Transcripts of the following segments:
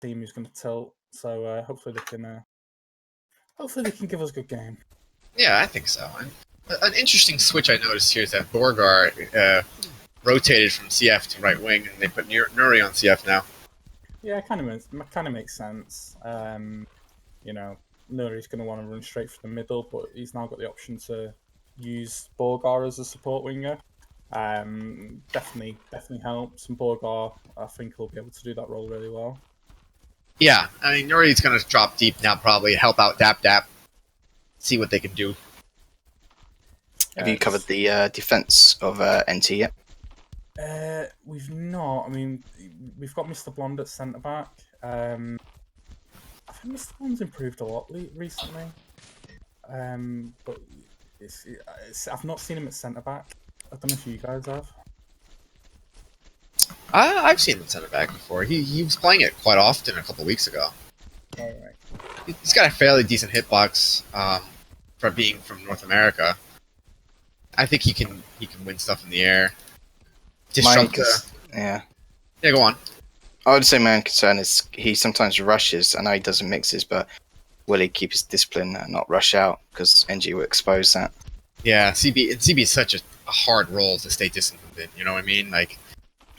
team who's going to tilt. So hopefully they can give us a good game. Yeah, I think so. And an interesting switch I noticed here is that Borgar rotated from CF to right wing, and they put Nuri on CF now. Yeah, it kind of makes sense. You know, Nuri's going to want to run straight for the middle, but he's now got the option to use Borgar as a support winger. Definitely helps, and Borgar, I think, will be able to do that role really well. Yeah, I mean, Nuri's going to drop deep now, probably help out Dap, see what they can do. Have you covered the defense of NT yet? We've not. I mean, we've got Mr. Blonde at centre back. I think Mr. Blonde's improved a lot recently. But I've not seen him at centre back. I don't know if you guys have. I've seen him at centre back before. He was playing it quite often a couple of weeks ago. All right. He's got a fairly decent hitbox for being from North America. I think he can win stuff in the air. Yeah, go on. I would say my own concern is he sometimes rushes. I know he doesn't mixes, but will he keep his discipline and not rush out? Because NG will expose that. Yeah, CB is such a hard role to stay disciplined in. You know what I mean? Like,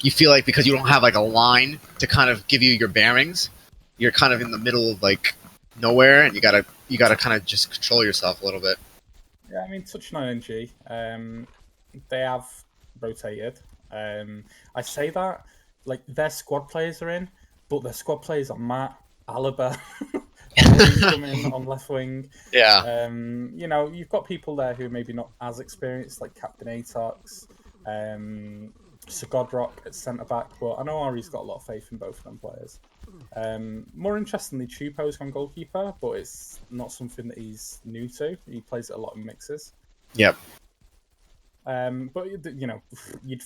you feel like because you don't have like a line to kind of give you your bearings, you're kind of in the middle of like nowhere, and you gotta kind of just control yourself a little bit. Yeah, I mean, touching on NG, they have rotated. I say that like their squad players are in, but their squad players are Matt, Alaba, coming on left wing. Yeah. You know, you've got people there who are maybe not as experienced, like Captain Atox, Sir Godrock at centre back, but I know Ari's got a lot of faith in both of them players. More interestingly, Chupo's gone goalkeeper, but it's not something that he's new to. He plays it a lot in mixes. Yep. But you know, you'd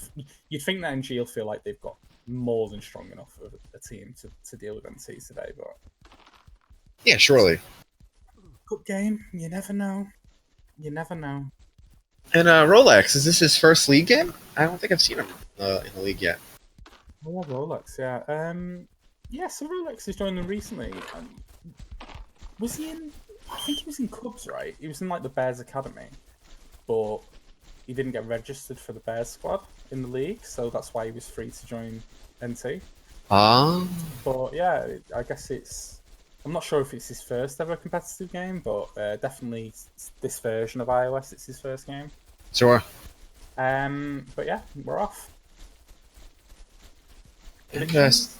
think that NG will feel like they've got more than strong enough of a team to deal with NT today. But yeah, surely. Good game. You never know. You never know. And Rolex, is this his first league game? I don't think I've seen him in the league yet. Oh, Rolex, yeah. Yeah, so Rolex has joined them recently. Was he in? I think he was in Cubs, right? He was in like the Bears Academy, but he didn't get registered for the Bears squad in the league, so that's why he was free to join NT. But yeah, I guess I'm not sure if it's his first ever competitive game, but definitely this version of iOS, it's his first game. Sure. But yeah, we're off. Yes.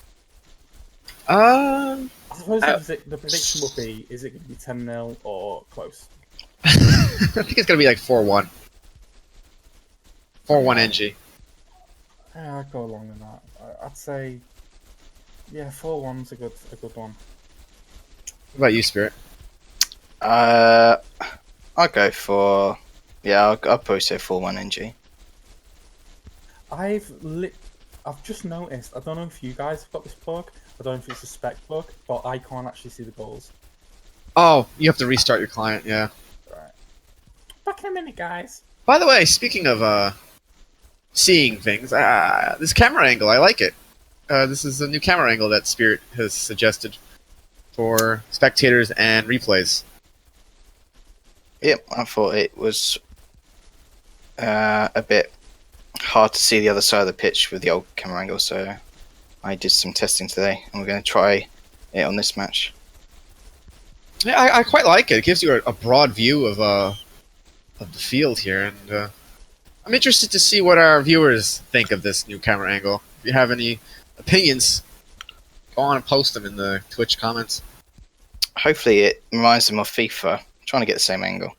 I suppose the prediction will be, is it going to be 10-0 or close? I think it's going to be like 4-1. 4-1 NG. Yeah, I'd go along with that. I'd say, yeah, 4-1's a good one. What about you, Spirit? I'll go for... Yeah, I'll probably say 4-1 NG. I've just noticed, I don't know if you guys have got this bug, I don't know if it's a spec bug, but I can't actually see the goals. Oh, you have to restart your client, yeah. Right. Back in a minute, guys. By the way, speaking of seeing things, this camera angle, I like it. This is a new camera angle that Spirit has suggested for spectators and replays. Yep, I thought it was a bit hard to see the other side of the pitch with the old camera angle, so I did some testing today, and we're going to try it on this match. Yeah, I quite like it. It gives you a broad view of the field here, and I'm interested to see what our viewers think of this new camera angle. If you have any opinions, go on and post them in the Twitch comments. Hopefully it reminds them of FIFA. I'm trying to get the same angle.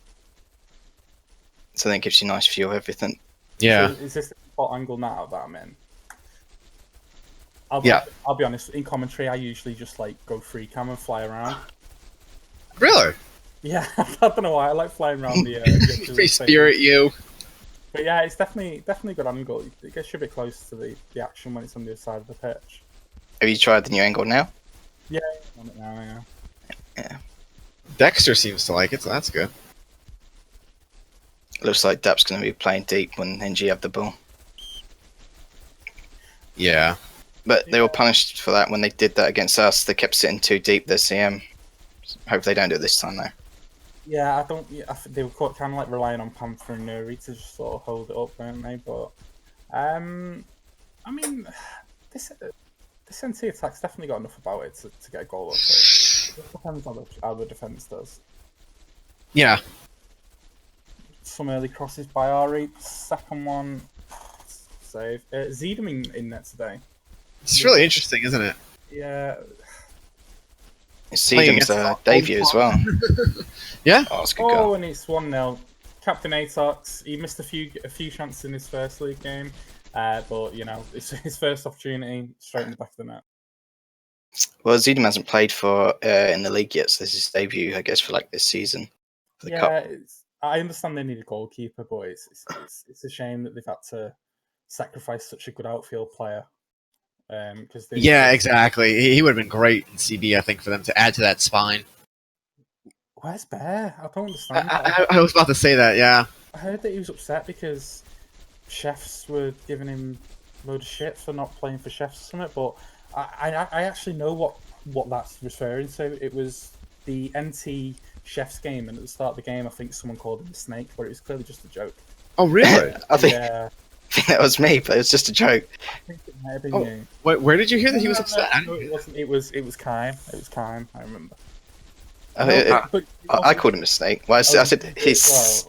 So then it gives you a nice view of everything. Yeah. So is this the default angle now that I'm in? I'll be honest, in commentary I usually just like go free cam and fly around. Really? Yeah, I don't know why, I like flying around the Free Spirit, you. But yeah, it's definitely a good angle. It gets you a bit close to the action when it's on the other side of the pitch. Have you tried the new angle now? Yeah, on it now, yeah. Yeah. Dexter seems to like it, so that's good. Looks like Dap's going to be playing deep when NG have the ball. Yeah. But they were punished for that when they did that against us. They kept sitting too deep, their CM. Hope they don't do it this time, though. Yeah, I don't. Yeah, they were kind of like relying on Panther and Nuri to just sort of hold it up, weren't they? But, I mean, this NT attack's definitely got enough about it to get a goal up. It depends on how the defense does. Yeah. Some early crosses by Ari. Second one, save. Ziedem in net today. It's really interesting, isn't it? Yeah. Seedham's debut as well. Yeah. Oh, it's a good goal. And it's 1-0. Captain Atox. He missed a few chances in his first league game, but you know, it's his first opportunity straight in the back of the net. Well, Ziedem hasn't played for in the league yet, so this is his debut, I guess, for like this season. For the cup. I understand they need a goalkeeper, but it's a shame that they've had to sacrifice such a good outfield player. Yeah, exactly. He would have been great in CB, I think, for them to add to that spine. Where's Bear? I don't understand. I was about to say that, yeah. I heard that he was upset because chefs were giving him a load of shit for not playing for chefs or something, but I actually know what that's referring to. It was the NT chefs game, and at the start of the game, I think someone called him a snake, but it was clearly just a joke. Oh, really? I think that was me, but it was just a joke. I think it might have been you. Where did you hear that he was upset? No, it wasn't. It was Kime. It was Kime. I remember. I called him a snake. Well, I said his.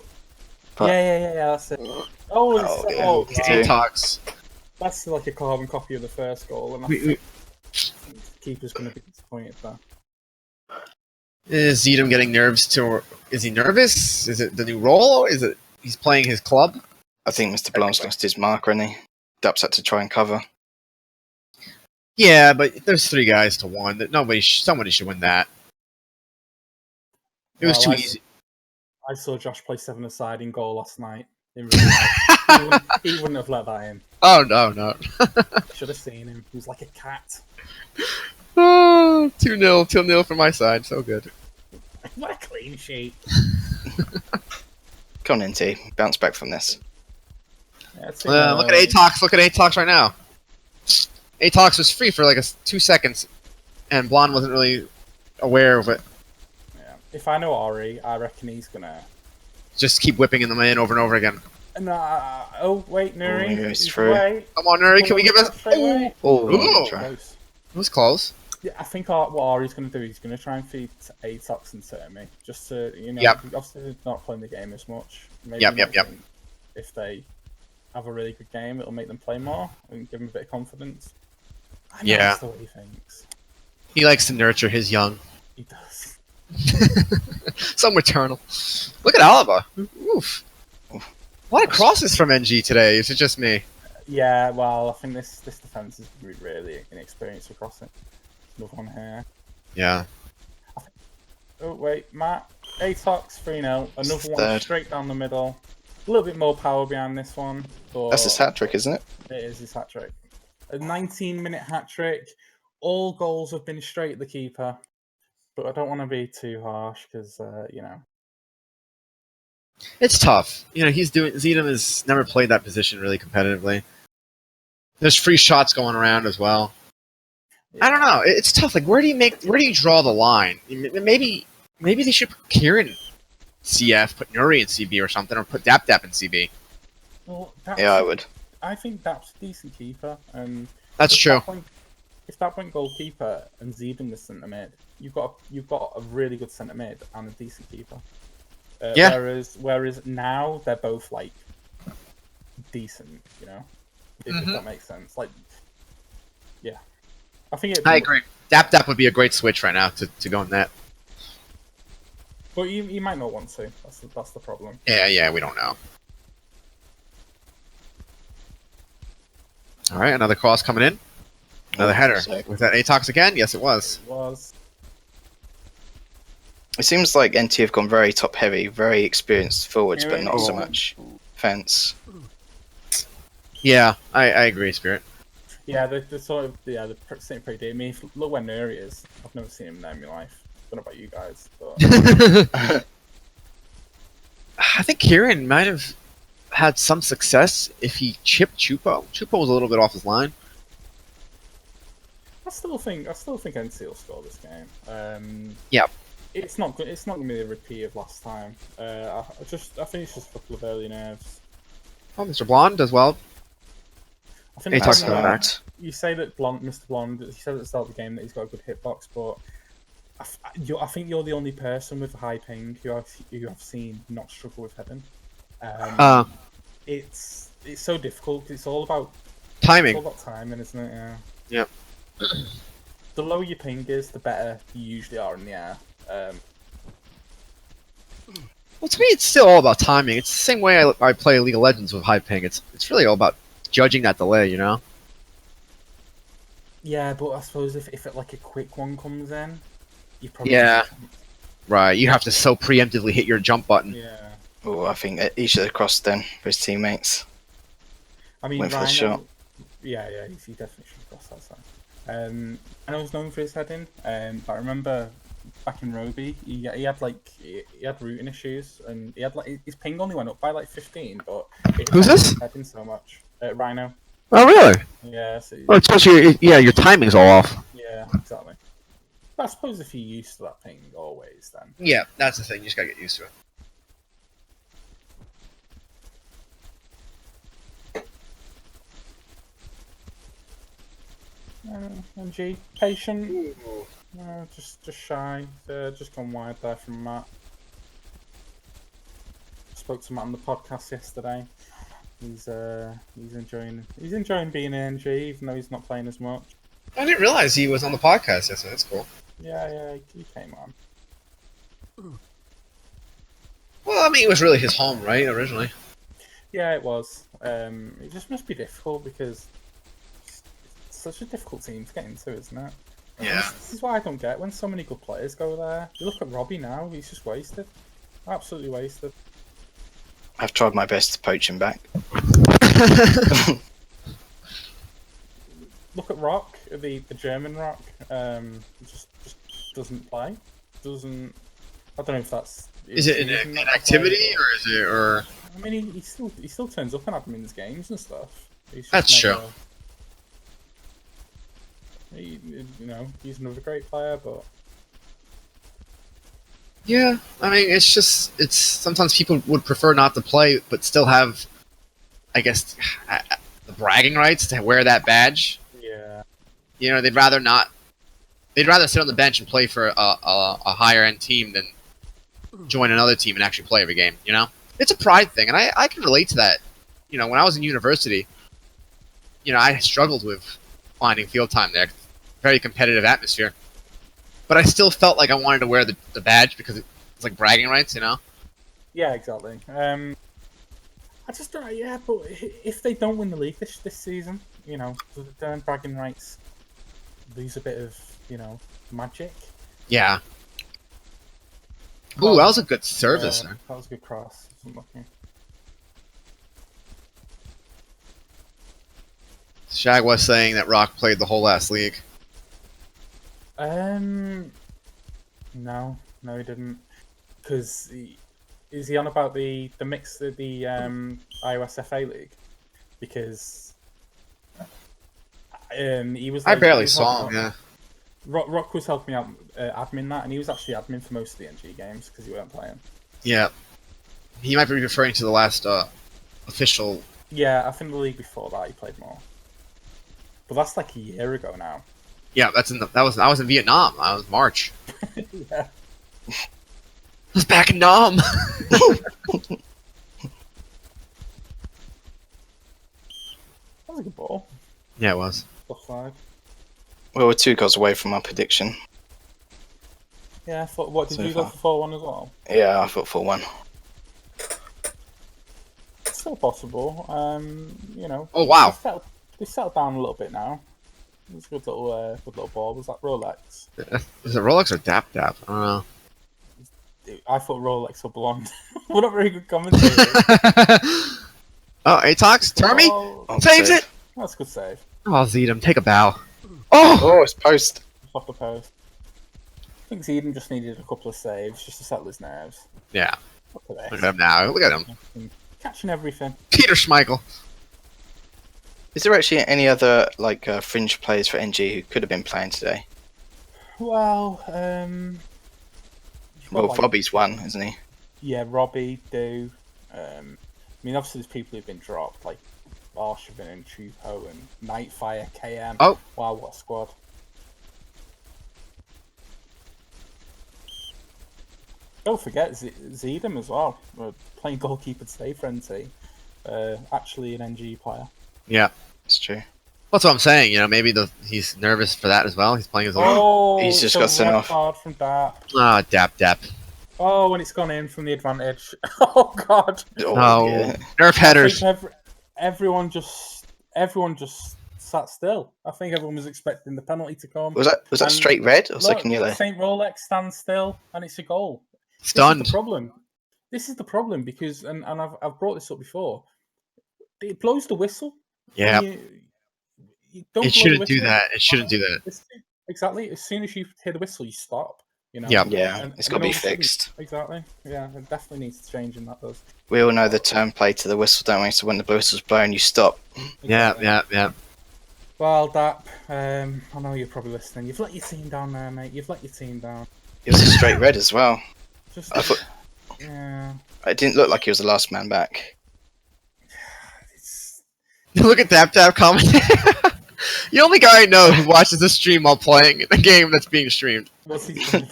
Well, yeah. That's it. Talks. That's like a carbon copy of the first goal, and I think the keeper's going to be disappointed there. Is Ziedem getting nerves too? Is he nervous? Is it the new role? Is it he's playing his club? I think Mr. Blanche lost his marker, and Daps had to try and cover. Yeah, but there's 3 guys to 1. That somebody should win that. It was too easy. I saw Josh play 7-a-side in goal last night. In real life. he wouldn't have let that in. Oh no! Should have seen him. He was like a cat. Oh, 2-0 from my side. So good. What a clean sheet. Come on, NT. Bounce back from this. Yeah, look at Atox. Look at Atox right now. Atox was free for like 2 seconds, and Blonde wasn't really aware of it. Yeah. If I know Ari, I reckon he's gonna just keep whipping them in over and over again. Oh wait, Nuri. It's true. Come on, Nuri. Can we give us? Oh, it was close. Yeah, I think what Ari's going to do, he's going to try and feed Atox and Termi, just to, obviously they're not playing the game as much. Maybe if they have a really good game, it'll make them play more and give them a bit of confidence. I know that's what he thinks. He likes to nurture his young. He does. So maternal. Look at Alaba. Oof. A lot of crosses from NG today. Is it just me? Yeah, well, I think this defense is really inexperienced with crossing. Another one here. Yeah. Oh, wait, Matt. Atox 3-0. Another one straight down the middle. A little bit more power behind this one. But that's his hat trick, isn't it? It is his hat trick. A 19-minute hat trick. All goals have been straight at the keeper. But I don't want to be too harsh because, It's tough. Ziedem has never played that position really competitively. There's free shots going around as well. Yeah. I don't know. It's tough. Like, where do you draw the line? Maybe they should put Kieran CF, put Nuri in CB or something, or put Dap in CB. Well, I would. I think Dap's a decent keeper. That's true. If that went goalkeeper and Ziedem the centre mid, you've got a really good centre mid and a decent keeper. Whereas now they're both like decent, if that makes sense. Like, yeah, I agree. Dap would be a great switch right now to go in that. But you might not want to. That's the problem. Yeah, we don't know. All right, another cross coming in. Another header. Was that Atox again? Yes, it was. It was. It seems like NT have gone very top heavy, very experienced forwards, but not so much fence. Yeah, I agree, Spirit. Yeah, they're they're sitting pretty deep. I mean, look where Nuri is. I've never seen him there in my life. I don't know about you guys, but I think Kieran might have had some success if he chipped Chupo. Chupo was a little bit off his line. I still think NC will score this game. Yep. It's not good. It's not going to be a repeat of last time. I think it's just a couple of early nerves. Oh, Mr. Blonde as well. I think He talks about that. You say that Mr. Blonde, he said at the start of the game that he's got a good hitbox, but I think you're the only person with a high ping who I've seen not struggle with heading. It's so difficult 'cause it's all about Timing. It's all about timing, isn't it? Yeah. Yep. The lower your ping is, the better you usually are in the air. Well, to me, it's still all about timing. It's the same way I play League of Legends with high ping. It's really all about judging that delay, you know? Yeah, but I suppose if it, like a quick one comes in, you probably Right. You have to so preemptively hit your jump button. Yeah. Oh, I think he should have crossed then for his teammates. I mean, Went for the Rhino, shot. Yeah, he definitely should cross that side. I was known for his heading, but I remember back in Roby, he had routing issues, and he had like his ping only went up by like 15, but Who's this? heading so much. Rhino. Oh, really? Yeah. So, Well, it's because your timing's all off. yeah, exactly. But I suppose if you're used to that ping always, then Yeah, that's the thing. You just gotta get used to it. NG patient. Just shy. Just gone wide there from Matt. Spoke to Matt on the podcast yesterday. He's enjoying being in NG, even though he's not playing as much. I didn't realize he was on the podcast yesterday. That's cool. Yeah, he came on. Well, I mean, it was really his home, right? Originally. Yeah, it was. It just must be difficult because it's such a difficult team to get into, isn't it? Yeah. This is what I don't get when so many good players go there. You look at Robbie now; he's just wasted, absolutely wasted. I've tried my best to poach him back. Look at Rock, the German Rock. Just doesn't play. Doesn't. I don't know if that's. Is it an activity or is it or? I mean, he still turns up in admin's games and stuff. That's true. He's another great player, but Yeah, I mean, it's sometimes people would prefer not to play, but still have, I guess, the bragging rights to wear that badge. yeah, You know, they'd rather not. They'd rather sit on the bench and play for a higher end team than join another team and actually play every game. You know, it's a pride thing, and I can relate to that. You know, when I was in university, you know, I struggled with finding field time there. Very competitive atmosphere. But I still felt like I wanted to wear the badge because it's like bragging rights, you know? yeah, exactly. I just don't. Yeah, but if they don't win the league this season, you know, the bragging rights lose a bit of magic. Yeah. Ooh, that was a good service. That was a good cross. Lucky. Shag was saying that Rock played the whole last league. No, he didn't. Because is he on about the IOSF league? Because he was. I barely saw him. Yeah. Rock was helping out admin that, and he was actually admin for most of the NG games because he weren't playing. Yeah. He might be referring to the last official. Yeah, I think the league before that he played more. But that's like a year ago now. Yeah, I was in Vietnam. I was March. Yeah. I was back in Nam. That was a good ball. Yeah, it was. Offside. Well, we're 2 goals away from our prediction. Yeah, what did So you go far. for 4-1 as well? Yeah, I thought 4-1. It's still possible. You know. Oh, wow. They settled down a little bit now. It was a good little ball. Was that Rolex? Is it Rolex or Dap Dap? I don't know. I thought Rolex or Blonde. We're not very good commentators. Oh, Atox, Termy Oh, saves it. that's a good save. Oh, Zedem, take a bow. Oh, Oh, it's post. Off the post. I think Zedem just needed a couple of saves just to settle his nerves. yeah. Look at Look at him now. Look at him. Catching everything. Peter Schmeichel. Is there actually any other fringe players for NG who could have been playing today? Well, you've got, Well, Robbie's one, isn't he? yeah, Robbie, Do. I mean, obviously there's people who've been dropped, like Arshavin and Chupo and Nightfire, KM. Oh. Wow, what a squad. Don't forget Zedem as well. We're playing goalkeeper today for NT. Actually an NG player. Yeah, It's true. that's what I'm saying. You know, maybe he's nervous for that as well. He's playing his own. Oh, He's just it's a got sent red off. card from Dap. Ah, dap. Oh, and it's gone in from the advantage. Oh God. Oh, Yeah. nerf I headers. think everyone just sat still. I think everyone was expecting the penalty to come. Was that And straight red or look, second yellow? St. Rolex stands still, and it's a goal. Stunned. This is the problem because, and I've brought this up before. It blows the whistle. Yeah. You don't It blow shouldn't the do whistle. that. It shouldn't do that. Exactly. As soon as you hear the whistle, you stop. You know. Yeah. Yeah, it's got to then be all of a sudden- fixed. Exactly. Yeah, it definitely needs to change, and that does. We all know the term play to the whistle, don't we? So when the whistle's blown, you stop. Yeah. Well, Dap, I know you're probably listening. You've let your team down there, mate. You've let your team down. It was a straight red as well. Just, I thought yeah. it didn't look like he was the last man back. It's, Look at Dap comment. The only guy I know who watches this stream while playing a game that's being streamed. what's he saying?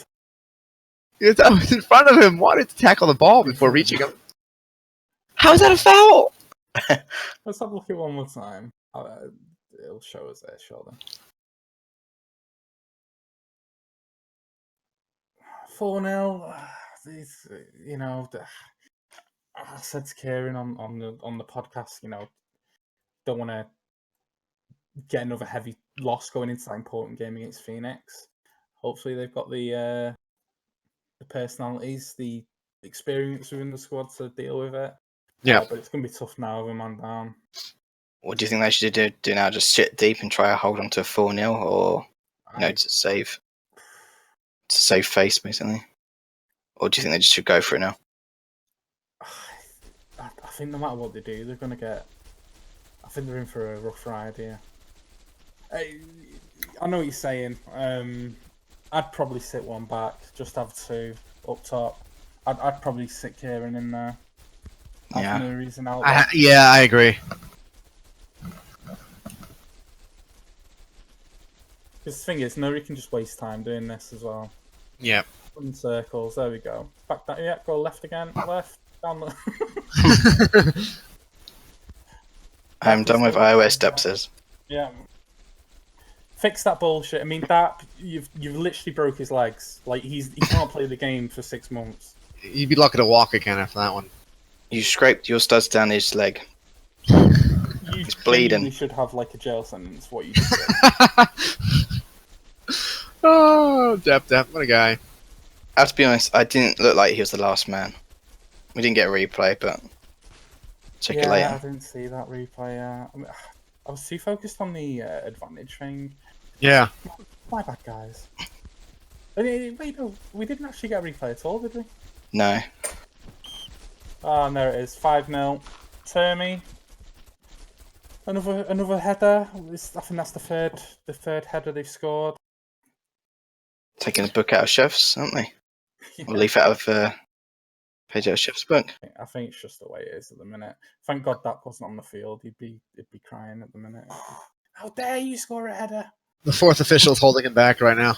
I was in front of him, wanted to tackle the ball before reaching him. How is that a foul? Let's have a look at it one more time. It'll show us there, shoulder. 4-0. You know, I said to Kieran on the podcast, you know, don't want to get another heavy loss going into that important game against Phoenix. Hopefully, they've got the personalities, the experience within the squad to deal with it. Yeah. But it's going to be tough now with a man down. What do you think they should do now? Just sit deep and try to hold on to a 4-0, or to save face basically? Or do you think they just should go for it now? I think no matter what they do, they're going to get. I think they're in for a rough ride here. I know what you're saying. I'd probably sit one back, just have two up top. I'd probably sit Kieran in there. Yeah. No reason out. Yeah, I agree. Because the thing is, Nuri can just waste time doing this as well. Yeah. In circles. There we go. Back that. Yeah, go left again. Left. Down the. I'm done with iOS depths. Yeah. Fix that bullshit. I mean, that you've literally broke his legs. Like he can't play the game for 6 months. You'd be lucky to walk again after that one. You scraped your studs down his leg. You He's bleeding. You should have like a jail sentence. What you just did. Oh, Dap, what a guy. I have to be honest, I didn't look like he was the last man. We didn't get a replay, but check it I later. didn't see that replay. I was too focused on the advantage thing. Yeah. My bad, guys. Wait, no, we didn't actually get a replay at all, did we? No. Oh, there it is. 5-0. Termy. Another header. I think that's the third header they've scored. Taking the book out of Chef's, aren't they? Or leaf out of page out of Chef's book. I think it's just the way it is at the minute. Thank God that wasn't on the field. He'd be crying at the minute. How dare you score a header? The fourth official's holding him back right now.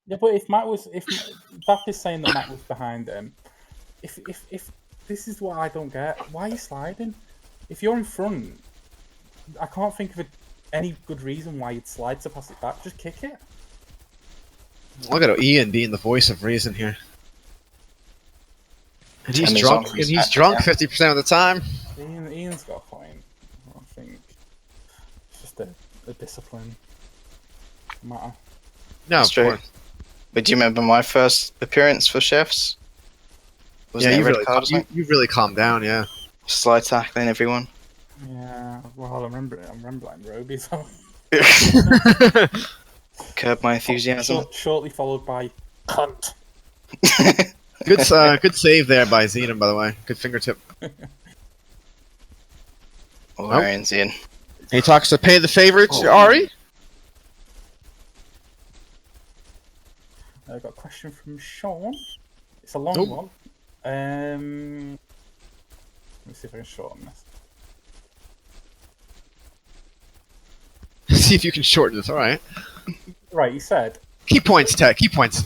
Yeah, but if Bap is saying that Matt was behind him, if this is what I don't get, why are you sliding? If you're in front, I can't think of any good reason why you'd slide to pass it back. Just kick it. Look at Ian being the voice of reason here. And he's And drunk. he's And he's drunk 50% of the time. Ian's got a point. I think it's just a discipline matter. No, That's of true. course. But do you remember my first appearance for Chefs? Wasn't Yeah, it you a red really, card or something? you really calmed down, yeah. Slide tackling everyone. Yeah, well, I remember like Roby's. Curb my enthusiasm. Shortly followed by cunt. Good save there by Zedem, by the way. Good fingertip. Orian's in. He talks to pay the favor to Ari. I got a question from Sean. It's a long one. Let me see if I can shorten this. See if you can shorten this. All right. Right, he said, Key points, Ted. Key points.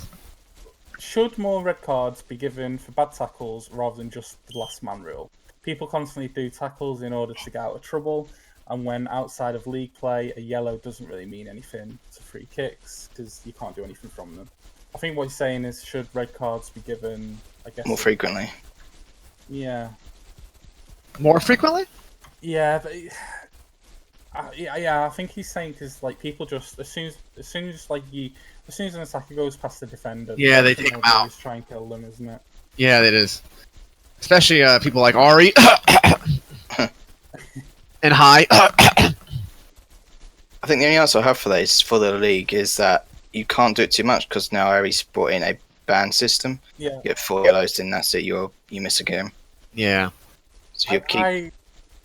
should more red cards be given for bad tackles rather than just the last man rule? People constantly do tackles in order to get out of trouble, and when outside of league play, a yellow doesn't really mean anything to free kicks because you can't do anything from them. I think what he's saying is, should red cards be given, I guess... More frequently. Yeah. More frequently? Yeah, but... yeah, I think he's saying because like people just as soon as an attacker goes past the defender, yeah, they take him out. Just try and kill them, isn't it? Yeah, it is. Especially people like Ari and High. I think the only answer I have for that is for the league is that you can't do it too much because now Ari's brought in a ban system. Yeah, You get 4 yellows, then that's it. You miss a game. Yeah. So you keep.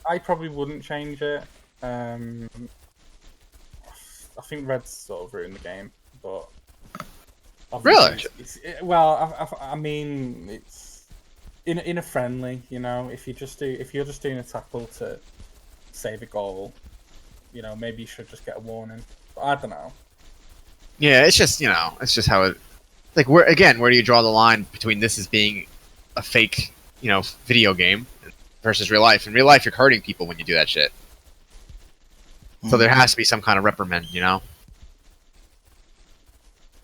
I probably wouldn't change it. I think red's sort of ruined the game, but Really? I mean, it's in a friendly, you know. If you're just doing a tackle to save a goal, you know, maybe you should just get a warning. But I don't know. Yeah, it's just it's just how it. Like where do you draw the line between this as being a fake, video game versus real life? In real life, you're hurting people when you do that shit. So there has to be some kind of reprimand,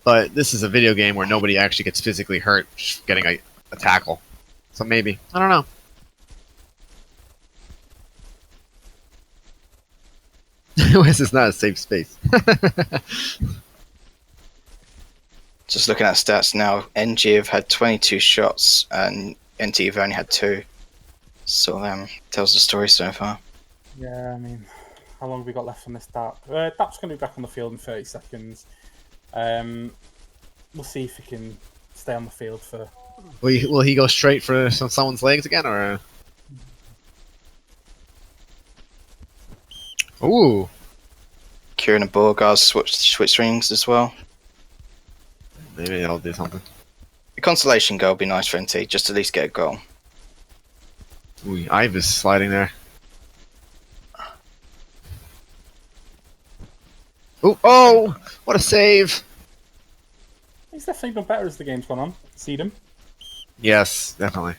But this is a video game where nobody actually gets physically hurt just getting a tackle. So maybe. I don't know. This is not a safe space. Just looking at stats now, NG have had 22 shots and NT have only had 2. So tells the story so far. Yeah, I mean, how long have we got left on this DAP? DAP's going to be back on the field in 30 seconds. We'll see if he can stay on the field for... Will he go straight for someone's legs again, or... Ooh. Kieran and Borgars switch rings as well. Maybe I'll do something. The consolation goal would be nice for NT, just to at least get a goal. Ooh, Ive is sliding there. Ooh, oh! What a save! He's definitely done better as the game's gone on. See him? Yes, definitely.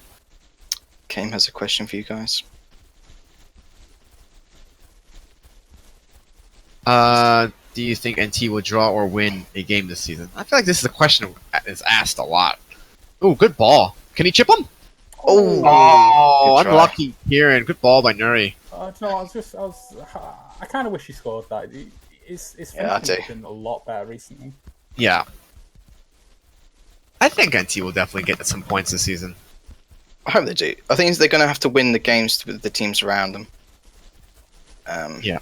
Kame has a question for you guys. Do you think NT will draw or win a game this season? I feel like this is a question that's asked a lot. Ooh, good ball. Can he chip him? Oh, unlucky, Kieran. Good ball by Nuri. I kind of wish he scored that. His finishing has been a lot better recently. Yeah. I think NT will definitely get some points this season. I hope they do. I think they're going to have to win the games with the teams around them. Yeah.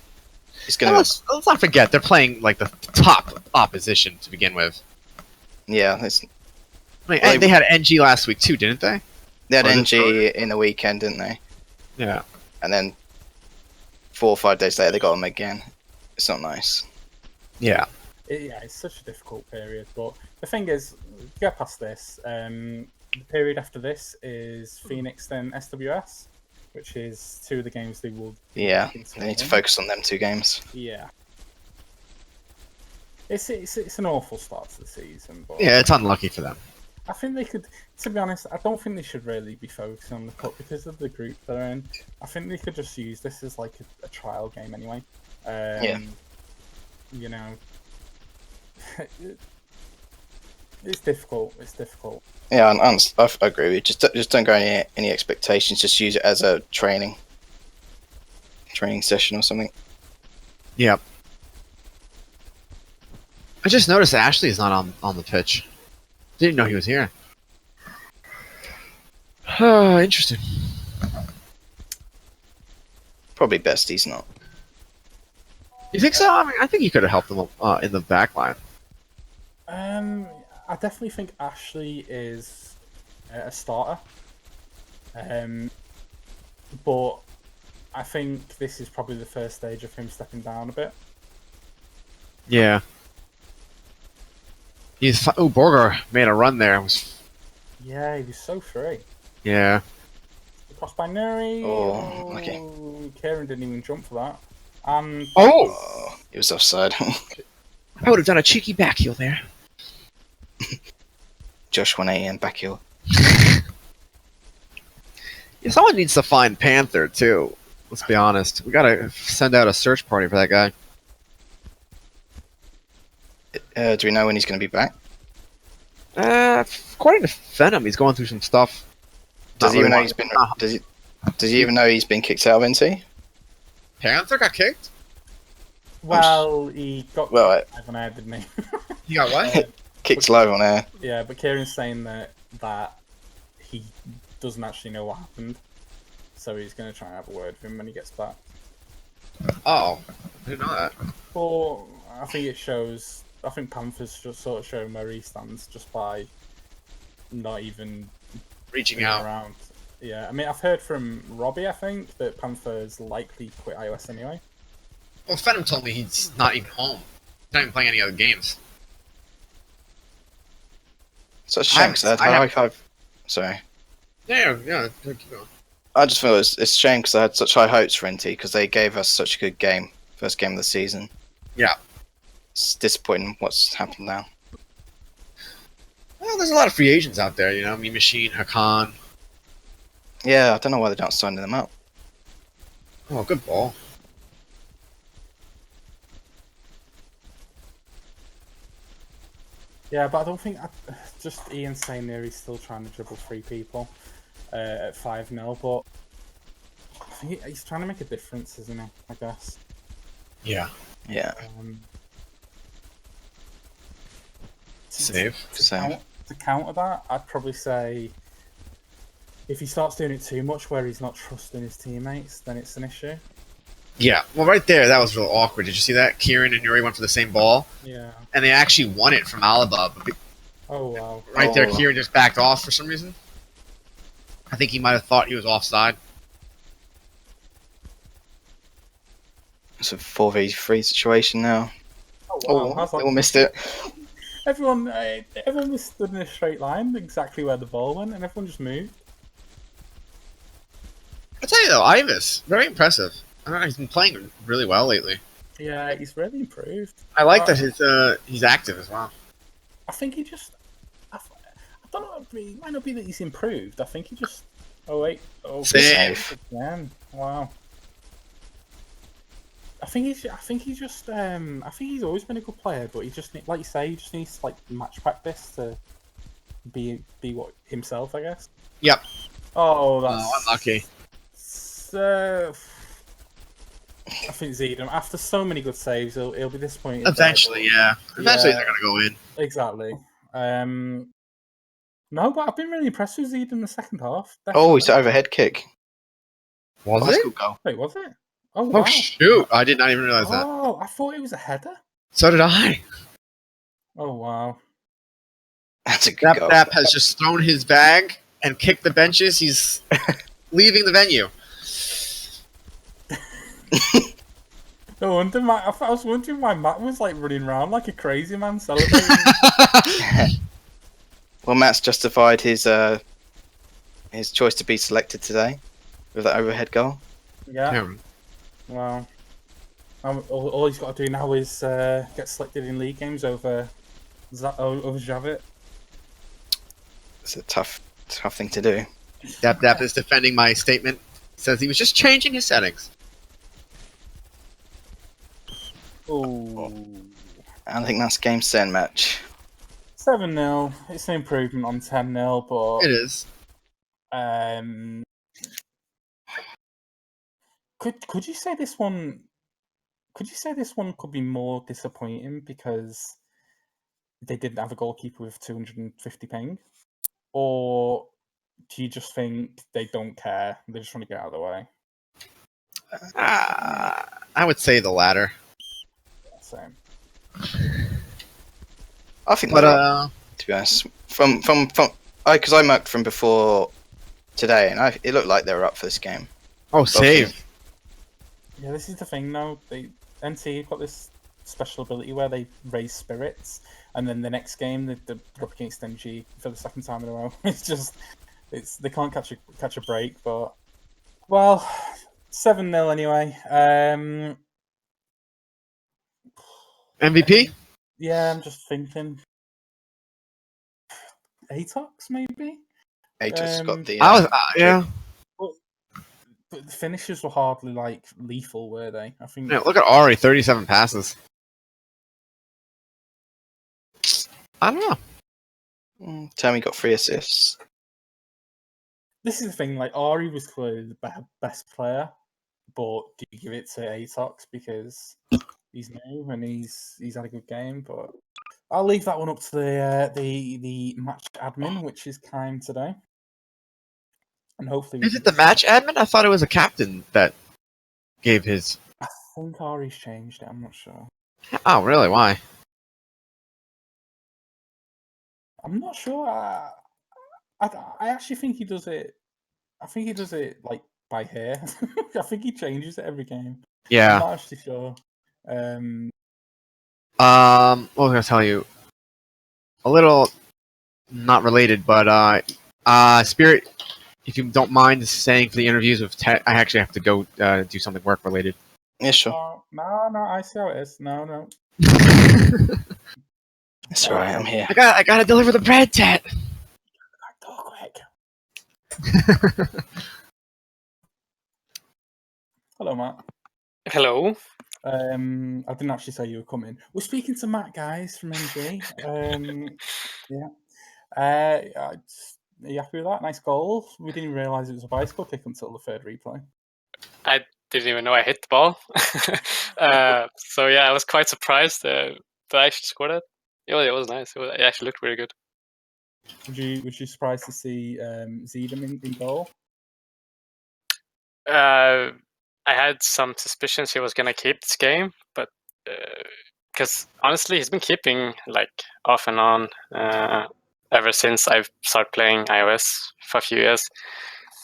It's gonna. Let's not forget they're playing like the top opposition to begin with. Yeah, they had NG last week too, didn't they? They had NG in the weekend, didn't they? Yeah. And then 4 or 5 days later, they got them again. It's not nice. Yeah. It's such a difficult period. But the thing is, to get past this, the period after this is Phoenix, then SWS, which is 2 of the games they will. Yeah, they need to focus on them 2 games. Yeah. It's an awful start to the season. But Yeah, it's unlucky for them. I think they could, to be honest, I don't think they should really be focusing on the cup because of the group they're in. I think they could just use this as like a trial game anyway. Yeah. You know, it's difficult. It's difficult. Yeah, I agree with you. Just don't go any expectations. Just use it as a training session or something. Yeah. I just noticed that Ashley is not on the pitch. Didn't know he was here. Interesting. Probably best he's not. You think so? I mean, I think he could have helped them in the back line. I definitely think Ashley is a starter. But I think this is probably the first stage of him stepping down a bit. Yeah. Borger made a run there. It was, Yeah, he was so free. yeah. Crossed by Nuri. Oh, okay. Kieran didn't even jump for that. And Oh, it was offside. I would have done a cheeky back heel there. Josh 180 and back heel. Yeah, someone needs to find Panther, too. Let's be honest. We gotta send out a search party for that guy. Do we know when he's going to be back? According to Venom, he's going through some stuff. Does Not he even really know he's been? Does he even know he's been kicked out of NT? Panther got kicked? well, he got Well, live on air, didn't he? He got what? kicked live on air. Yeah, but Kieran's saying that he doesn't actually know what happened, so he's going to try and have a word with him when he gets back. Oh, I didn't know that. But I think it shows. I think Panther's just sort of showing where he stands just by not even Reaching being out. around. Yeah, I mean, I've heard from Robbie, I think, that Panther's likely quit iOS anyway. Well, Venom told me he's not even home. He's not even playing any other games. Such a shame. 'Cause I had high five. Sorry. Yeah, keep going. I just feel it's a shame because I had such high hopes for NT because they gave us such a good game, first game of the season. Yeah. It's disappointing what's happened now. Well, there's a lot of free agents out there, you know, Me Machine, Hakan. Yeah, I don't know why they're not signing them up. Oh, good ball. Yeah, but I don't think just Ian saying there he's still trying to dribble 3 people at 5-0, but I think he's trying to make a difference, isn't he? I guess. Yeah. Yeah. Save. To counter that, I'd probably say if he starts doing it too much where he's not trusting his teammates, then it's an issue. Yeah. Well, right there, that was real awkward. Did you see that? Kieran and Yuri went for the same ball, Yeah. and they actually won it from Alaba. But Oh, wow. right there, Oh. Kieran just backed off for some reason. I think he might have thought he was offside. It's a 4v3 situation now. Oh, wow. How's They that? all missed it. Everyone was stood in a straight line, exactly where the ball went, and everyone just moved. I tell you though, Ivis, very impressive. I don't know, he's been playing really well lately. Yeah, he's really improved. I like that he's active as well. I think he just. I don't know. It might not be that he's improved. I think he just. Oh wait. Oh, Save. again. Wow. I think he's just. I think he's always been a good player, but he just, like you say, he just needs like match practice to be what himself, I guess. Yep. Oh, that's Unlucky. I think Zedem, after so many good saves, he'll be disappointed. Eventually, yeah. Eventually, they're gonna go in. Exactly. No, but I've been really impressed with Zed in the second half. Oh, it's an overhead kick. Was That's a it? good goal. Wait, was it? Oh, Oh wow. shoot! I did not even realize that. Oh, I thought it was a header. So did I. Oh, wow. That's a good goal. Dap has just thrown his bag and kicked the benches. He's leaving the venue. No wonder I was wondering why Matt was like running around like a crazy man celebrating. Well, Matt's justified his choice to be selected today with that overhead goal. Yeah. Wow. All he's got to do now is get selected in league games over Javit. It's a tough thing to do. Dap is defending my statement. Says he was just changing his settings. Oh. I think that's game 7 match. 7-0. It's an improvement on 10-0, but It is. Could you say this one? Could you say this one could be more disappointing because they didn't have a goalkeeper with 250 ping, or do you just think they don't care? They just want to get out of the way. I would say the latter. Same. I think, But to be honest, from because I marked from before today, and it looked like they were up for this game. oh, save. Yeah, this is the thing though. NT have got this special ability where they raise spirits, and then the next game they're up against NG for the second time in a row. They can't catch a break. But well, 7-0 anyway. MVP? Yeah, I'm just thinking. Atox maybe. Atos got the. I was, yeah. But the finishes were hardly like lethal, were they? I think. Yeah, look at Ari, 37 passes. I don't know. Tammy got 3 assists. This is the thing. Like Ari was clearly the best player, but do you give it to Atox because he's new and he's had a good game? But I'll leave that one up to the match admin, which is Kime today, and hopefully. Is it the match admin? I thought it was a captain that gave his. I think Ari's changed it. I'm not sure. Oh, really? Why? I'm not sure. I actually think he does it. I think he does it like by hair. I think he changes it every game. I'm Yeah. not actually sure. What was I gonna tell you? A little not related, but Spirit, if you don't mind saying for the interviews with Ted, I actually have to go do something work related. Yeah, sure. No, I see how it is. No. It's alright, I'm here. I gotta deliver the bread, Ted. Go quick. Hello, Matt. Hello. I didn't actually say you were coming. We're speaking to Matt, guys, from NG. Yeah. Are you happy with that? Nice goal. We didn't even realise it was a bicycle kick until the third replay. I didn't even know I hit the ball. So yeah, I was quite surprised that I actually scored it. It was nice. It actually looked really good. Was you surprised to see Zedem in goal? I had some suspicions he was gonna keep this game, but because honestly, he's been keeping like off and on ever since I've started playing iOS for a few years.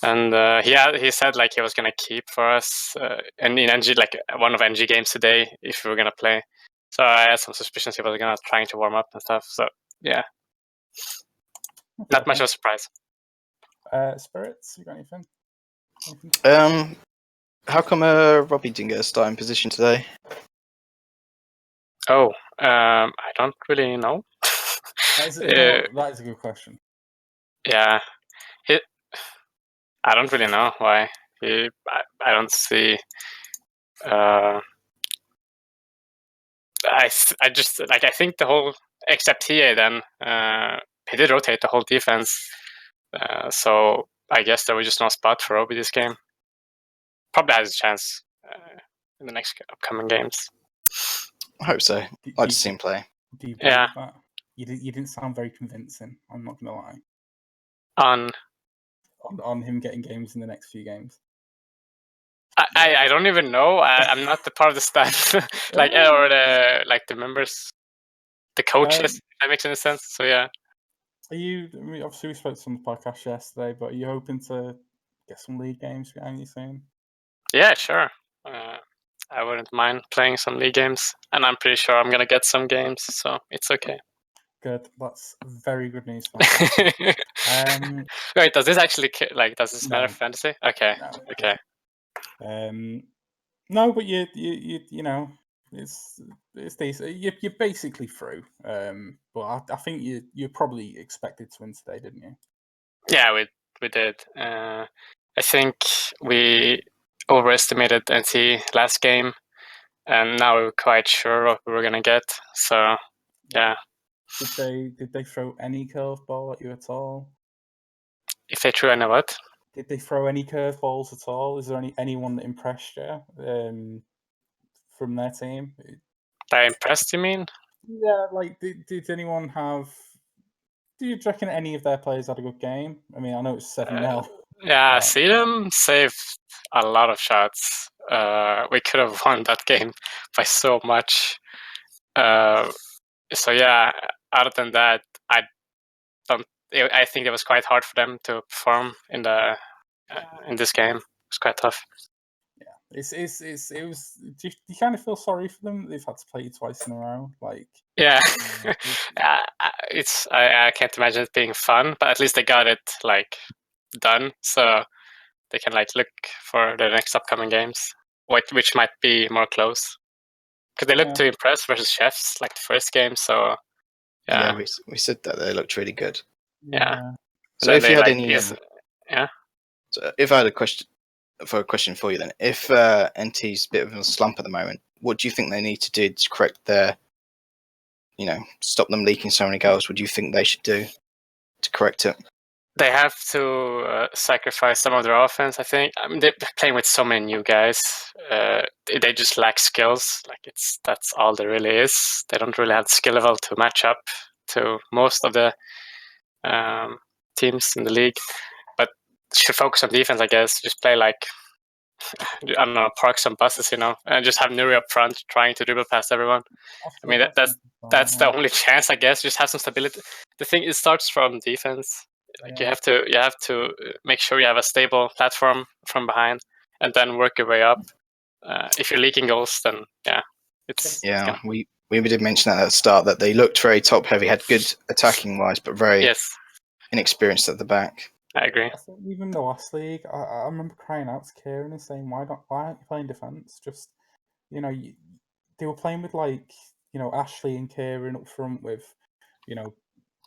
And he said like he was gonna keep for us, and in NG like one of NG games today if we were gonna play. So I had some suspicions he was gonna trying to warm up and stuff. So yeah, not much of a surprise. Spirits, you got anything? How come Robbie didn't get a starting position today? Oh, I don't really know. That is a good question. Yeah, I don't really know why. I don't see. I just like I think the whole except TA then he did rotate the whole defense, so I guess there was just no spot for Obi this game. Probably has a chance in the next upcoming games. I hope so. I'd see him play. Do you believe that? You didn't sound very convincing. I'm not gonna lie. On him getting games in the next few games. I don't even know. I'm not the part of the staff, like or the members, the coaches. If that makes any sense. So yeah. Are you? I mean, obviously, we spoke on the podcast yesterday, but are you hoping to get some league games behind you soon? Yeah, sure. I wouldn't mind playing some league games, and I'm pretty sure I'm gonna get some games, so it's okay. Good. That's very good news. Wait, does this actually does this matter for fantasy? Okay. No, okay. No, but you know, it's decent. You're basically through. But I think you probably expected to win today, didn't you? Yeah, we did. I think we overestimated NC last game, and now we're quite sure what we were gonna get. So yeah. Did they throw any curveball at you at all? If they threw any what? Did they throw any curveballs at all? Is there anyone that impressed you from their team? By impressed, you mean? Yeah, like did anyone have? Do you reckon any of their players had a good game? I mean, I know it's 7-0. Yeah, Sedum saved a lot of shots. We could have won that game by so much. So yeah, other than that, I think it was quite hard for them to perform in this game. It was quite tough. Yeah, it was. Do you kind of feel sorry for them? They've had to play you twice in a row. Like, Yeah, yeah, I can't imagine it being fun, but at least they got it like done, so they can like look for the next upcoming games, which might be more close because they look yeah. to impress versus Chefs like the first game. So Yeah, yeah, we said that they looked really good. yeah. So So if they you had like any, yeah. so if I had a question for you, then if NT's a bit of a slump at the moment, what do you think they need to do to correct their, stop them leaking so many goals? What do you think they should do to correct it? They have to sacrifice some of their offense. I think. I mean, they're playing with so many new guys. They just lack skills. Like that's all there really is. They don't really have the skill level to match up to most of the teams in the league. But should focus on defense, I guess. Just play like I don't know, park some buses, and just have Nuri up front trying to dribble past everyone. I mean, that's the only chance, I guess. Just have some stability. The thing it starts from defense. Like you have to make sure you have a stable platform from behind, and then work your way up. If you're leaking goals, then it's Yeah, gonna. we did mention that at the start that they looked very top heavy, had good attacking wise, but very Yes, inexperienced at the back. I agree. I think even the last league, I remember crying out to Kieran and saying, why aren't you playing defense? Just they were playing with like Ashley and Kieran up front with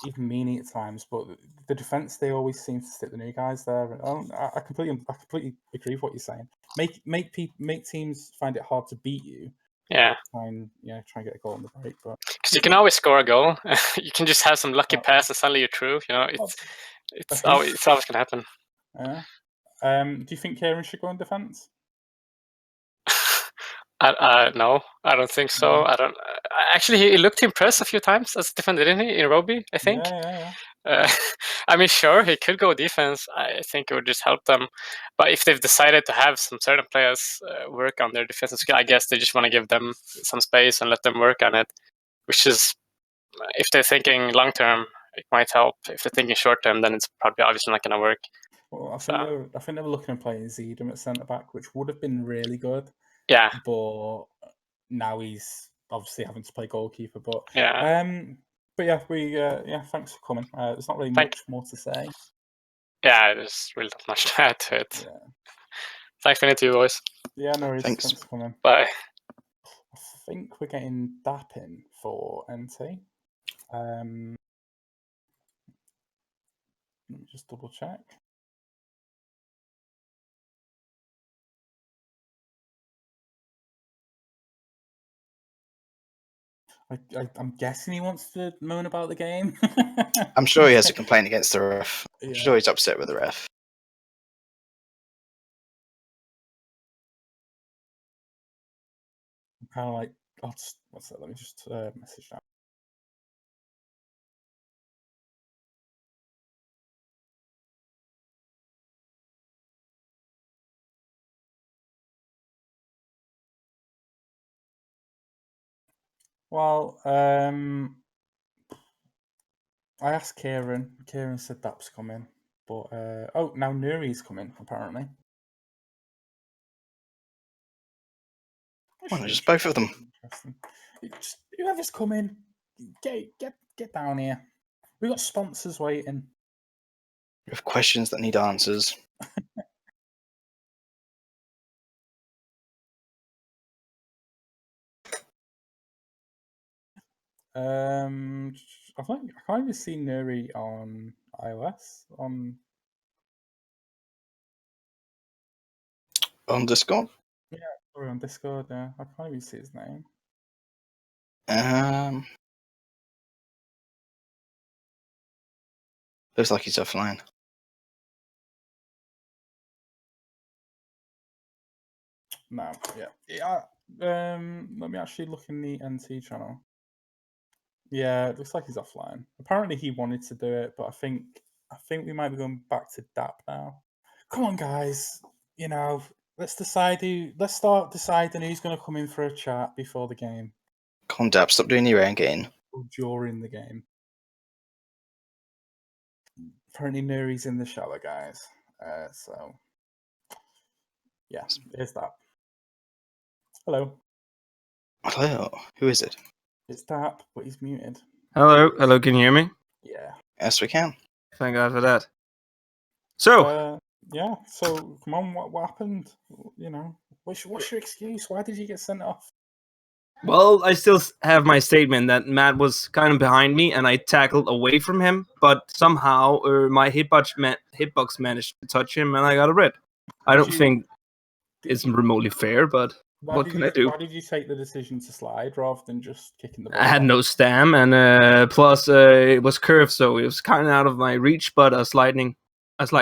even Meany at times, but the defense they always seem to stick the new guys there. And I completely agree with what you're saying. Make teams find it hard to beat you. Yeah, Try and try and get a goal on the break, but because you can always score a goal. You can just have some lucky Oh. pass and suddenly you're through. It's always gonna happen. Yeah. Do you think Kieran should go in defense? No, I don't think so. No. I don't. Actually, he looked impressed a few times as a defender, didn't he? In Roby, I think. Yeah. Uh, I mean, sure, he could go defense. I think it would just help them. But if they've decided to have some certain players work on their defensive skill, I guess they just want to give them some space and let them work on it. Which is, if they're thinking long term, it might help. If they're thinking short term, then it's probably obviously not going to work. Well, I So think they were looking at playing Zedem at centre back, which would have been really good. yeah, But now he's obviously having to play goalkeeper. But yeah. thanks for coming. There's not really Thank. much more to say. Yeah, there's really not much to add to it. Yeah. Thanks for the interview, boys. Yeah, no worries. Thanks. Thanks for coming. Bye. I think we're getting Dap in for NT. Let me just double check. I'm guessing he wants to moan about the game. I'm sure he has a complaint against the ref. I'm Yeah. sure he's upset with the ref. I'm kind of like, what's that? Let me just message that. Well, I asked Kieran. Kieran said Dap's coming, but now Nuri's coming apparently. Well, just both of them. Interesting. Just whoever's coming, get down here. We got sponsors waiting. We have questions that need answers. I can't even see Nuri on iOS On Discord. Sorry, on Discord. Yeah, I can't even see his name. Looks like he's offline. No, yeah. Let me actually look in the NT channel. Yeah, it looks like he's offline. Apparently, he wanted to do it, but I think we might be going back to DAP now. Come on, guys. Let's decide who. Let's start deciding who's going to come in for a chat before the game Come on, Dap, stop doing your own game. or during the game. Apparently, Nuri's in the shower, guys. So yeah, here's that. Hello. Hello, who is it? It's Tap, but he's muted. Hello, can you hear me? Yeah. Yes, we can. Thank God for that. So, Yeah. So come on, what happened? You know, what's your excuse? Why did you get sent off? well, I still have my statement that Matt was kind of behind me and I tackled away from him, but somehow my hitbox managed to touch him and I got a red. I don't think it's remotely fair, but what can I do? Why did you take the decision to slide rather than just kicking the ball? I had off? no stam, and plus it was curved, so it was kind of out of my reach. But a slight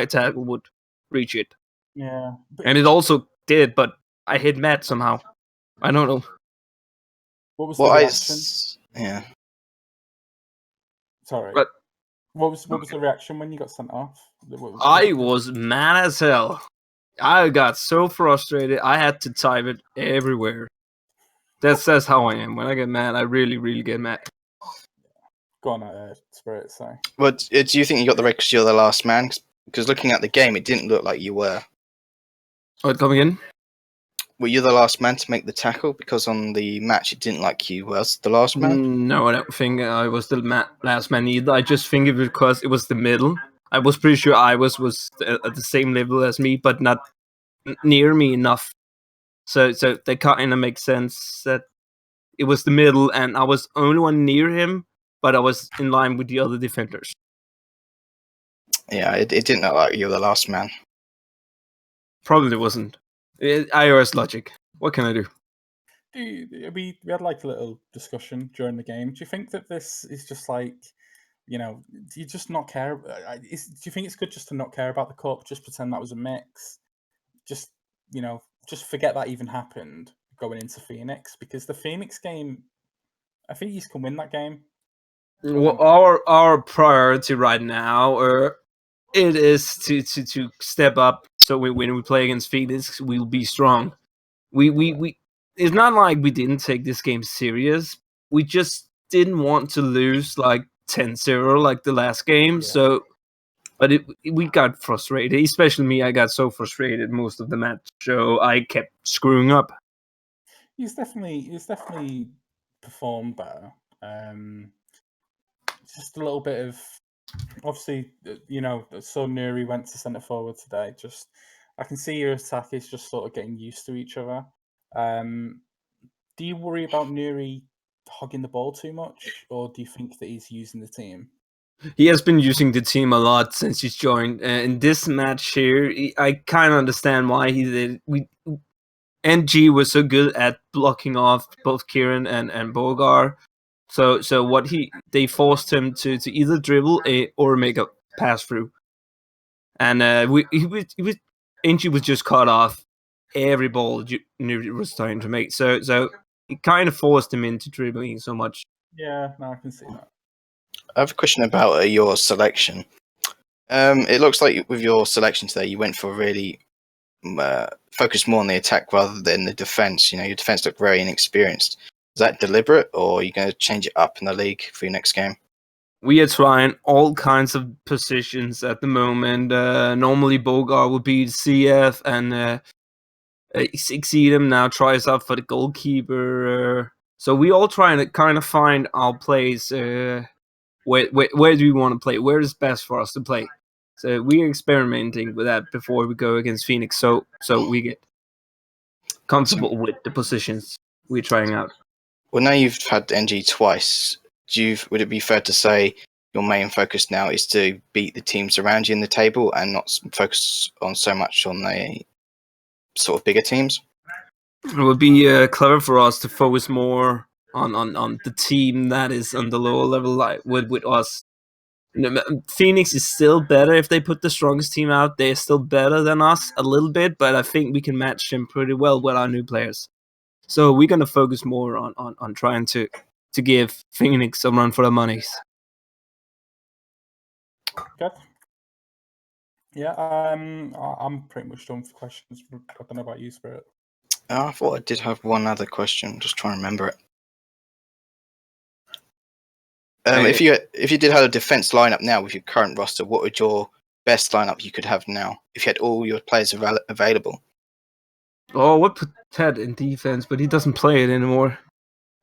tackle would reach it. Yeah. And it also did, but I hit Matt somehow. I don't know. What was Well, the reaction? yeah. Sorry. But What was the reaction when you got sent off? I was mad as hell. I got so frustrated. I had to type it everywhere. That's how I am. When I get mad, I really, really get mad. Go on, Spirit. Sorry. Well, do you think you got the red because you're the last man? Because looking at the game, it didn't look like you were. Oh, come again? Were you the last man to make the tackle? Because on the match, it didn't like you was the last man. No, I don't think I was the last man either. I just think it because it was the middle. I was pretty sure I was at the same level as me, but not near me enough. So that kind of makes sense that it was the middle, and I was the only one near him, but I was in line with the other defenders. Yeah, it didn't look like you were the last man. Probably wasn't. iOS logic. What can I do? We had like a little discussion during the game. Do you think that this is just like, you know, do you just not care? Do you think it's good just to not care about the cup? Just pretend that was a mix. Just, you know, just forget that even happened going into Phoenix, because the Phoenix game, I think you can win that game. Well, our priority right now, it is to step up. So when we play against Phoenix, we'll be strong. We it's not like we didn't take this game serious. We just didn't want to lose like 10-0 like the last game. Yeah. So, but we got frustrated. Especially me, I got so frustrated most of the match. So I kept screwing up. He's definitely performed better. Just a little bit of, obviously, you know, so Nuri went to centre forward today. Just, I can see your attack is just sort of getting used to each other. Do you worry about Nuri hogging the ball too much, or do you think that he's using the team? He has been using the team a lot since he's joined. In this match here, I kind of understand why he did. NG was so good at blocking off both Kieran and Bogar. So they forced him to either dribble or make a pass through. And NG was just cut off every ball Nuri was trying to make. So it kind of forced him into dribbling so much. Yeah, no, I can see that. I have a question about your selection. It looks like with your selection today, you went for really focused more on the attack rather than the defense. You know, your defense looked very inexperienced. Is that deliberate, or are you going to change it up in the league for your next game? We are trying all kinds of positions at the moment. Normally, Bogar would be CF, and Exceed him now tries out for the goalkeeper. So we all trying to kind of find our place. Where do we want to play? Where is best for us to play? So we're experimenting with that before we go against Phoenix. So we get comfortable with the positions we're trying out. Well, now you've had NG twice. Would it be fair to say your main focus now is to beat the teams around you in the table and not focus on so much on the sort of bigger teams? It would be clever for us to focus more on the team that is on the lower level, like with us. Phoenix is still better if they put the strongest team out. They're still better than us a little bit, but I think we can match them pretty well with our new players. So we're gonna focus more on trying to give Phoenix a run for their monies. Good. Yeah, I'm pretty much done for questions. I don't know about you, Spirit. I thought I did have one other question. I'm just trying to remember it. If you did have a defense lineup now with your current roster, what would your best lineup you could have now if you had all your players available? Oh, what put Ted in defense, but he doesn't play it anymore.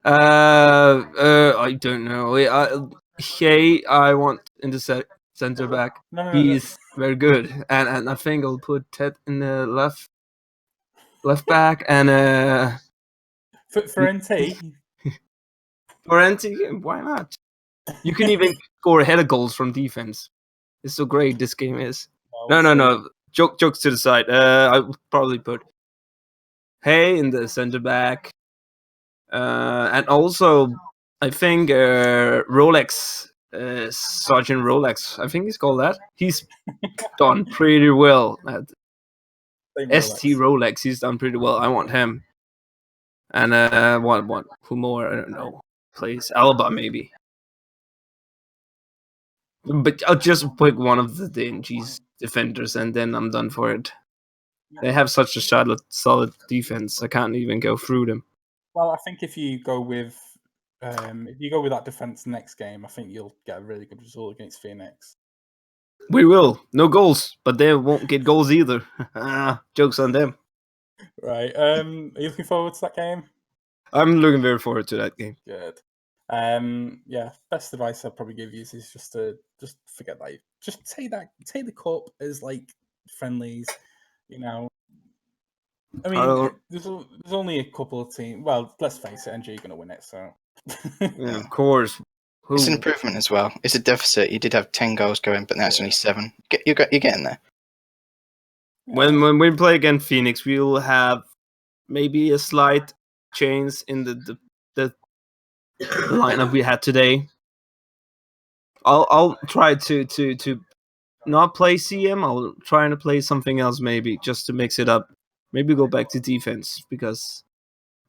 I don't know. I want in the center back. No. He's very good, and I think I'll put Ted in the left back, and For NT, Parenti. Why not? You can even score header goals from defense. It's so great this game is. No. Jokes to the side. I would probably put Hay in the center back, and also I think Rolex, Sergeant Rolex. I think he's called that. He's done pretty well at Same ST Rolex. He's done pretty well. I want him. And what? Who more? I don't know. Plays Alaba maybe. But I'll just pick one of the DNG's defenders, and then I'm done for it. They have such a solid defense. I can't even go through them. Well, I think if you go with that defense next game, I think you'll get a really good result against Phoenix. We will. No goals, but they won't get goals either. Jokes on them. Right. Are you looking forward to that game? I'm looking very forward to that game. Good. Yeah. Best advice I'd probably give you is just forget that. Just take the cup as like friendlies. You know. I mean, there's only a couple of teams. Well, let's face it, NG are going to win it. So. Yeah, of course. It's an improvement as well. It's a deficit. You did have 10 goals going, but now it's only 7. You're getting there. When we play against Phoenix, we'll have maybe a slight change in the lineup we had today. I'll try to not play CM. I'll try to play something else maybe just to mix it up. Maybe go back to defense because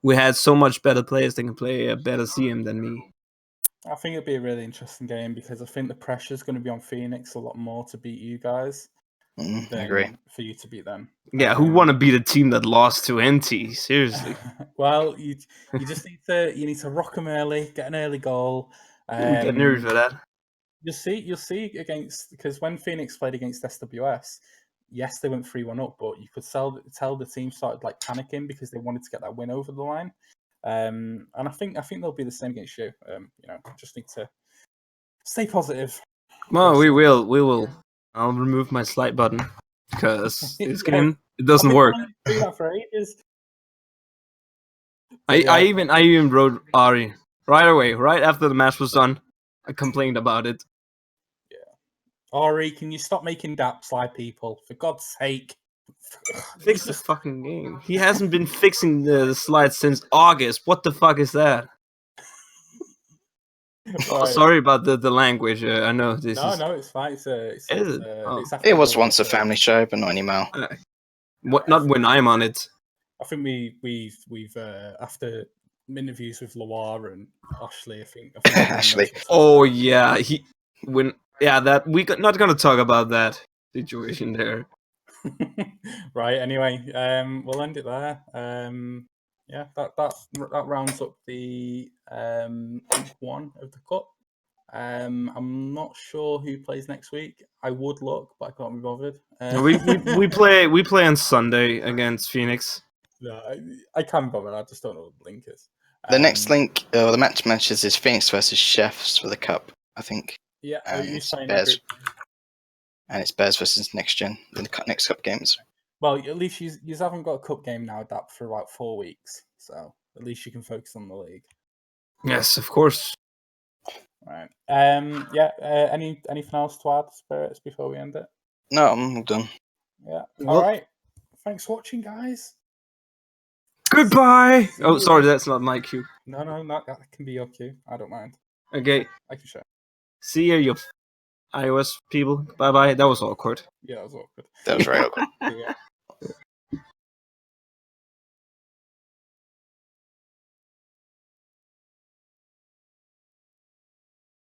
we had so much better players that can play a better CM than me. I think it'll be a really interesting game because I think the pressure is going to be on Phoenix a lot more to beat you guys I agree. for you to beat them. Yeah, who want to beat a team that lost to NT? Seriously. Well, you just need to rock them early, get an early goal. Get nervous for that. You'll see against because when Phoenix played against SWS, yes, they went 3-1 up, but you could tell the team started like panicking because they wanted to get that win over the line. And I think they'll be the same against you. Just need to stay positive. Well, we will. I'll remove my slide button because this game it doesn't work. Do that for ages. I even wrote Ari right away, right after the match was done. I complained about it. Yeah, Ari, can you stop making dap slide people for God's sake? Fix the fucking game. He hasn't been fixing the slides since August. What the fuck is that? Oh, sorry about the language. I know this is. No, it's fine. It was once a family show, but not anymore. Not when I'm on it. I think we've after interviews with Loire and Ashley. I think Ashley. Oh yeah, that not gonna talk about that situation there. Right. Anyway, we'll end it there. Yeah, that rounds up the week 1 of the cup. I'm not sure who plays next week. I would look, but I can't be bothered. We play on Sunday against Phoenix. No, I can't be bothered. I just don't know what the link is. The next link, or the matches is Phoenix versus Chefs for the cup, I think. Yeah, and it's Bears versus NextGen in the next cup games. Well, at least you haven't got a cup game now, Dap, for about 4 weeks. So at least you can focus on the league. Yes, of course. Right. Yeah. Anything else to add, Spirits, before we end it? No, I'm done. Yeah. All right. Thanks for watching, guys. Goodbye. Oh, sorry, that's not my cue. No, that can be your cue. I don't mind. Okay. I can share. See you iOS people. Bye bye. That was awkward. Yeah, that was awkward. That was very awkward. Yeah.